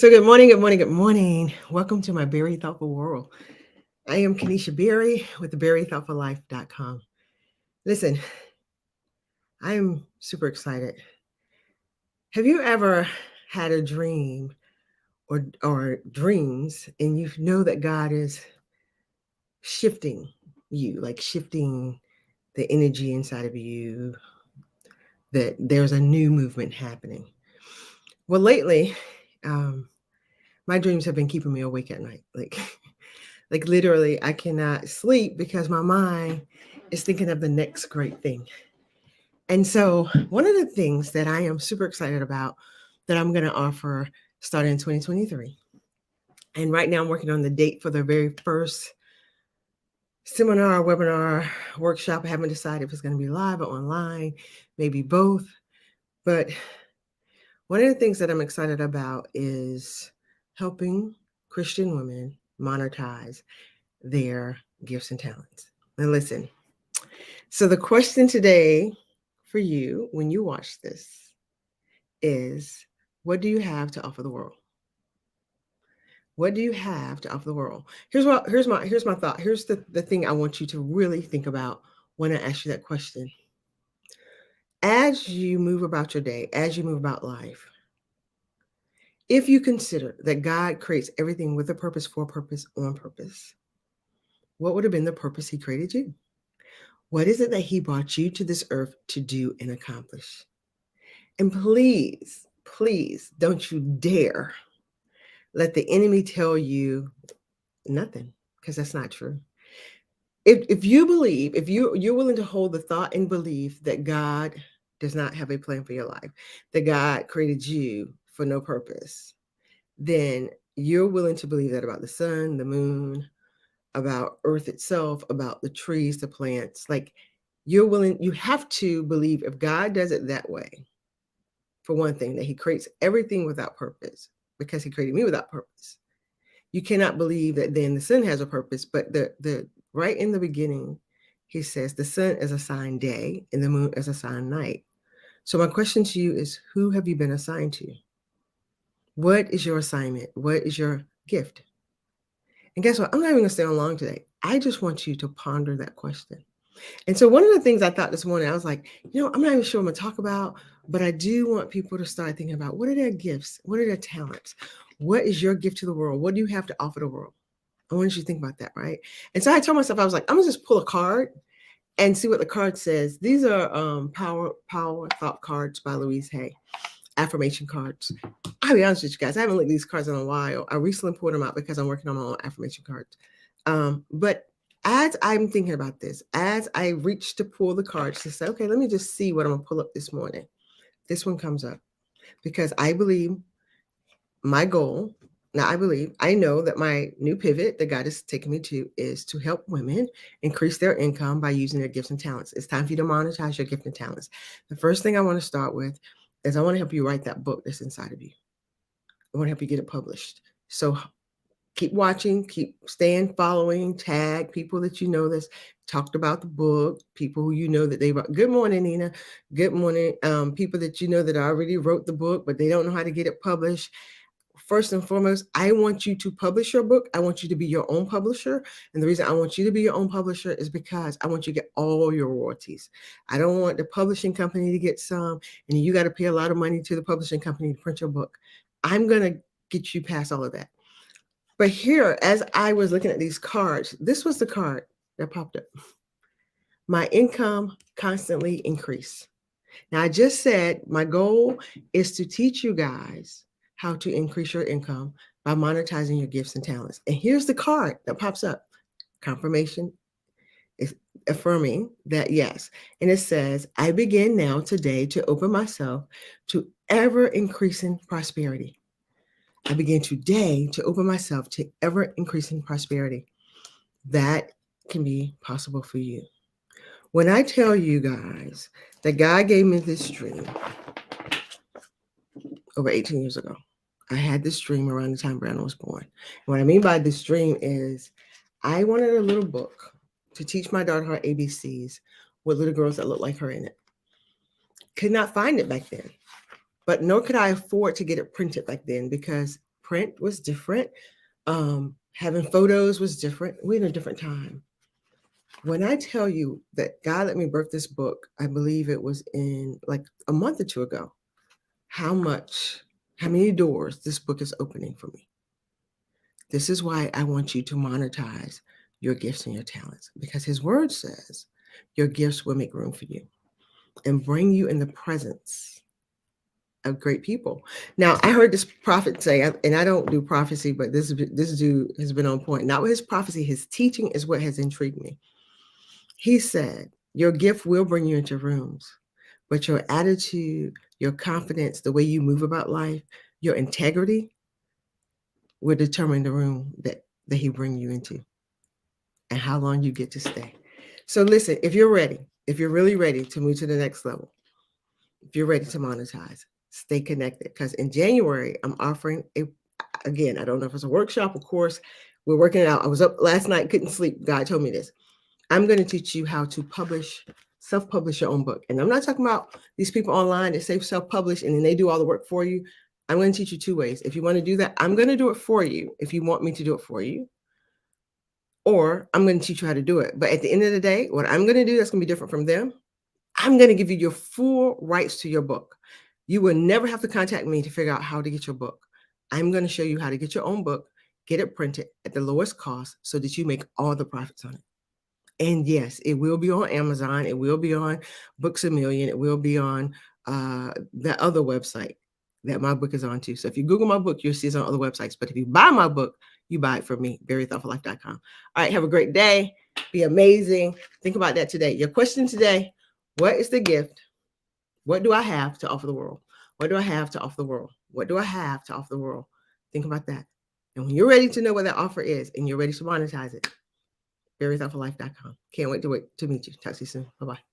So, good morning, good morning, good morning. Welcome to my Very Thoughtful World. I am Kenesha Berry with the VeryThoughtfulLife.com. Listen, I am super excited. Have you ever had a dream or dreams and you know that God is shifting you, like shifting the energy inside of you, that there's a new movement happening? Well, lately, um, my dreams have been keeping me awake at night. Like literally, I cannot sleep because my mind is thinking of the next great thing. And so, one of the things that I am super excited about that I'm going to offer starting in 2023. And right now, I'm working on the date for the very first seminar, webinar, workshop. I haven't decided if it's going to be live or online, maybe both. But one of the things that I'm excited about is helping Christian women monetize their gifts and talents. And listen, so the question today for you when you watch this is, what do you have to offer the world? What do you have to offer the world? Here's my thought. Here's the thing I want you to really think about when I ask you that question. As you move about your day, as you move about life, if you consider that God creates everything with a purpose, for a purpose, on purpose, what would have been the purpose He created you? What is it that He brought you to this earth to do and accomplish? And please, please don't you dare let the enemy tell you nothing, because that's not true. If you believe, if you're willing to hold the thought and belief that God does not have a plan for your life, that God created you for no purpose, then you're willing to believe that about the sun, the moon, about earth itself, about the trees, the plants. Like, you have to believe if God does it that way, for one thing, that He creates everything without purpose, because He created me without purpose. You cannot believe that then the sun has a purpose, but the right in the beginning, He says the sun is assigned day and the moon is assigned night. So my question to you is, who have you been assigned to? What is your assignment? What is your gift? And guess what? I'm not even gonna stay on long today. I just want you to ponder that question. And so one of the things I thought this morning, I was like, I'm not even sure what I'm gonna talk about, but I do want people to start thinking about, what are their gifts? What are their talents? What is your gift to the world? What do you have to offer the world? I want you to think about that, right? And so I told myself, I was like, I'm gonna just pull a card and see what the card says. These are power thought cards by Louise Hay, affirmation cards. I'll be honest with you guys, I haven't looked at these cards in a while. I recently pulled them out because I'm working on my own affirmation cards. But as I'm thinking about this, as I reach to pull the cards to say, okay, let me just see what I'm gonna pull up this morning, this one comes up because I believe my goal. Now, I know that my new pivot that God is taking me to is to help women increase their income by using their gifts and talents. It's time for you to monetize your gift and talents. The first thing I want to start with is I want to help you write that book that's inside of you. I want to help you get it published. So keep watching, keep staying, following, tag people that you know that's talked about the book, people who you know that they wrote. Good morning, Nina. Good morning. People that you know that already wrote the book, but they don't know how to get it published. First and foremost, I want you to publish your book. I want you to be your own publisher. And the reason I want you to be your own publisher is because I want you to get all your royalties. I don't want the publishing company to get some, and you got to pay a lot of money to the publishing company to print your book. I'm going to get you past all of that. But here, as I was looking at these cards, this was the card that popped up. My income constantly increase. Now, I just said my goal is to teach you guys how to increase your income by monetizing your gifts and talents. And here's the card that pops up. Confirmation is affirming that yes. And it says, I begin now today to open myself to ever increasing prosperity. I begin today to open myself to ever increasing prosperity. That can be possible for you. When I tell you guys that God gave me this dream over 18 years ago, I had this dream around the time Brandon was born. And what I mean by this dream is I wanted a little book to teach my daughter her ABCs with little girls that look like her in it. Could not find it back then, but nor could I afford to get it printed back then because print was different. Having photos was different. We're in a different time. When I tell you that God let me birth this book, I believe it was in like a month or two ago, how many doors this book is opening for me. This is why I want you to monetize your gifts and your talents, because his word says your gifts will make room for you and bring you in the presence of great people. Now, I heard this prophet say, and I don't do prophecy, but this dude has been on point. Not with his prophecy, his teaching is what has intrigued me. He said, your gift will bring you into rooms, but your attitude, your confidence, the way you move about life, your integrity will determine the room that he bring you into and how long you get to stay. So listen, if you're ready, if you're really ready to move to the next level, if you're ready to monetize, stay connected, because in January, I'm offering again, I don't know if it's a workshop, of course, we're working it out. I was up last night, couldn't sleep. God told me this. I'm going to teach you how to self-publish your own book. And I'm not talking about these people online that say self-publish and then they do all the work for you. I'm going to teach you two ways. If you want to do that, I'm going to do it for you if you want me to do it for you. Or I'm going to teach you how to do it. But at the end of the day, what I'm going to do that's going to be different from them, I'm going to give you your full rights to your book. You will never have to contact me to figure out how to get your book. I'm going to show you how to get your own book, get it printed at the lowest cost so that you make all the profits on it. And yes, it will be on Amazon. It will be on Books A Million. It will be on that other website that my book is on too. So if you Google my book, you'll see it's on other websites. But if you buy my book, you buy it from me, BarryThoughtfulLife.com. All right, have a great day. Be amazing. Think about that today. Your question today, what is the gift? What do I have to offer the world? What do I have to offer the world? What do I have to offer the world? Think about that. And when you're ready to know what that offer is and you're ready to monetize it, BarryThoughtfulLife.com. Can't wait to meet you. Talk to you soon. Bye-bye.